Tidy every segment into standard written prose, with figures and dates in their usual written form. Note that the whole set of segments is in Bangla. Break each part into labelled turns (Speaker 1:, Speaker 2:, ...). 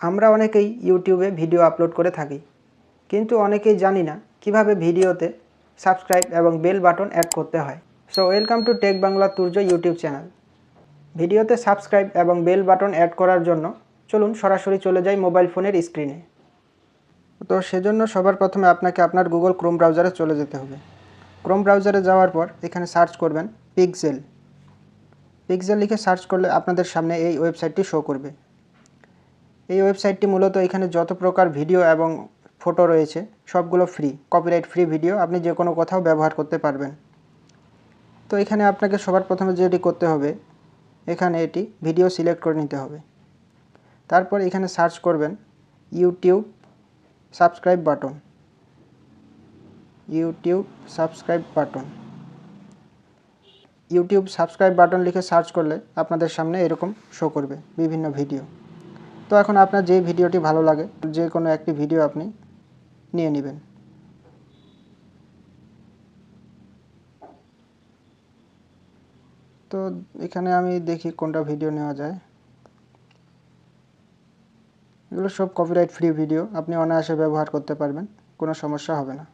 Speaker 1: আমরা অনেকেই ইউটিউবে ভিডিও আপলোড করে থাকি, কিন্তু অনেকেই জানি না কিভাবে ভিডিওতে সাবস্ক্রাইব এবং বেল বাটন অ্যাড করতে হয়। So welcome to tech Bangla Turjo YouTube channel. ভিডিওতে সাবস্ক্রাইব এবং বেল বাটন অ্যাড করার জন্য চলুন সরাসরি চলে যাই মোবাইল ফোনের স্ক্রিনে। তো সেজন্য সবার প্রথমে আপনাকে আপনার গুগল ক্রোম ব্রাউজারে চলে যেতে হবে। ক্রোম ব্রাউজারে যাওয়ার পর এখানে সার্চ করবেন পিক্সেল। পিক্সেল লিখে সার্চ করলে আপনাদের সামনে এই ওয়েবসাইটটি শো করবে। এই ওয়েবসাইটটি মূলত এখানে যত প্রকার ভিডিও এবং ফটো রয়েছে সবগুলো ফ্রি, কপিরাইট ফ্রি ভিডিও, আপনি যে কোনো কোথাও ব্যবহার করতে পারবেন। তো এখানে আপনাকে সবার প্রথমে যেটি করতে হবে, এখানে এটি ভিডিও সিলেক্ট করে নিতে হবে। তারপর এখানে সার্চ করবেন YouTube subscribe button. YouTube subscribe button YouTube subscribe button লিখে সার্চ করলে আপনাদের সামনে এরকম শো করবে বিভিন্ন ভিডিও। তো এখন আপনার যে ভিডিওটি ভালো লাগে যে কোনো একটি ভিডিও আপনি নিয়ে নেবেন। তো এখানে আমি দেখি কোনটা ভিডিও নেওয়া যায়। এগুলো সব কপিরাইট ফ্রি ভিডিও, আপনি অনায়াসে ব্যবহার করতে পারবেন, কোনো সমস্যা হবে না।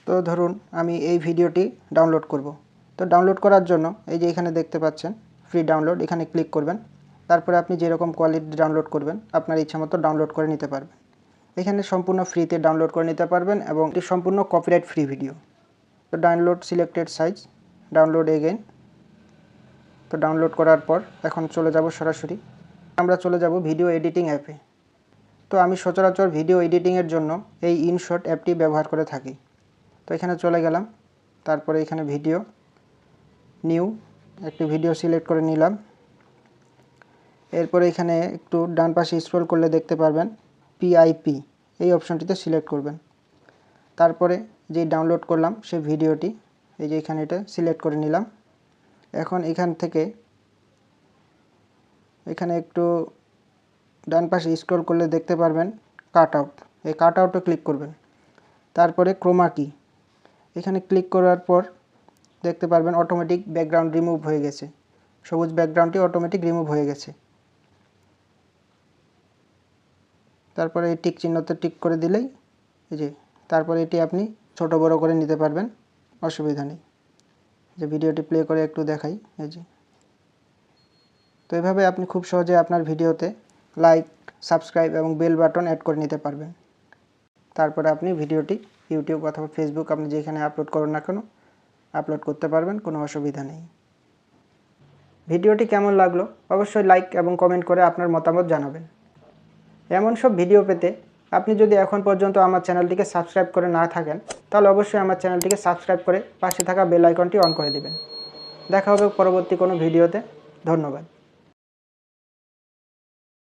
Speaker 1: তো ধরুন আমি এই ভিডিওটি ডাউনলোড করব। তো ডাউনলোড করার জন্য এই যে এখানে দেখতে পাচ্ছেন ফ্রি ডাউনলোড, এখানে ক্লিক করবেন। তারপরে আপনি যেরকম কোয়ালিটি ডাউনলোড করবেন আপনার ইচ্ছা মতো ডাউনলোড করে নিতে পারবেন। এখানে সম্পূর্ণ ফ্রিতে ডাউনলোড করে নিতে পারবেন এবং এটি সম্পূর্ণ কপিরাইট ফ্রি ভিডিও। তো download selected size, download again. তো ডাউনলোড করার পর এখন চলে যাব সরাসরি আমরা চলে যাব ভিডিও এডিটিং অ্যাপে। তো আমি সচরাচর ভিডিও এডিটিংয়ের জন্য এই ইনশট অ্যাপটি ব্যবহার করে থাকি। তো এখানে চলে গেলাম, তারপরে এখানে ভিডিও, নিউ একটি ভিডিও সিলেক্ট করে নিলাম। এরপরে এখানে একটু ডান পাশে স্ক্রল করলে দেখতে পারবেন পিআইপি, এই অপশনটিতে সিলেক্ট করবেন। তারপরে যে ডাউনলোড করলাম সেই ভিডিওটি এই যে এখানে এটা সিলেক্ট করে নিলাম। এখন এখান থেকে এখানে একটু ডান পাশে স্ক্রল করলে দেখতে পারবেন কাট আউট, এই কাট আউটে ক্লিক করবেন। তারপরে ক্রোমা কি, এখানে ক্লিক করার পর দেখতে পারবেন অটোমেটিক ব্যাকগ্রাউন্ড রিমুভ হয়ে গেছে, সবুজ ব্যাকগ্রাউন্ডটি অটোমেটিক রিমুভ হয়ে গেছে। তারপরে এই টিক চিহ্নতে টিক করে দিলেই এই যে তারপরে এটি আপনি ছোট বড় করে নিতে পারবেন, অসুবিধা নেই। যে ভিডিওটি প্লে করে একটু দেখাই, এই যে। তো এভাবে আপনি খুব সহজে আপনার ভিডিওতে লাইক, সাবস্ক্রাইব এবং বেল বাটন অ্যাড করে নিতে পারবেন। তারপরে আপনি ভিডিওটি ইউটিউব অথবা ফেসবুক আপনি যেখানে আপলোড করুন না কেন আপলোড করতে পারবেন, কোনো অসুবিধা নেই। ভিডিওটি কেমন লাগলো অবশ্যই লাইক এবং কমেন্ট করে আপনার মতামত জানাবেন। এমন সব ভিডিও পেতে আপনি যদি এখন পর্যন্ত আমার চ্যানেলটিকে সাবস্ক্রাইব করে না থাকেন তাহলে অবশ্যই আমার চ্যানেলটিকে সাবস্ক্রাইব করে পাশে থাকা বেল আইকনটি অন করে দিবেন। দেখা হবে পরবর্তী কোনো ভিডিওতে। ধন্যবাদ।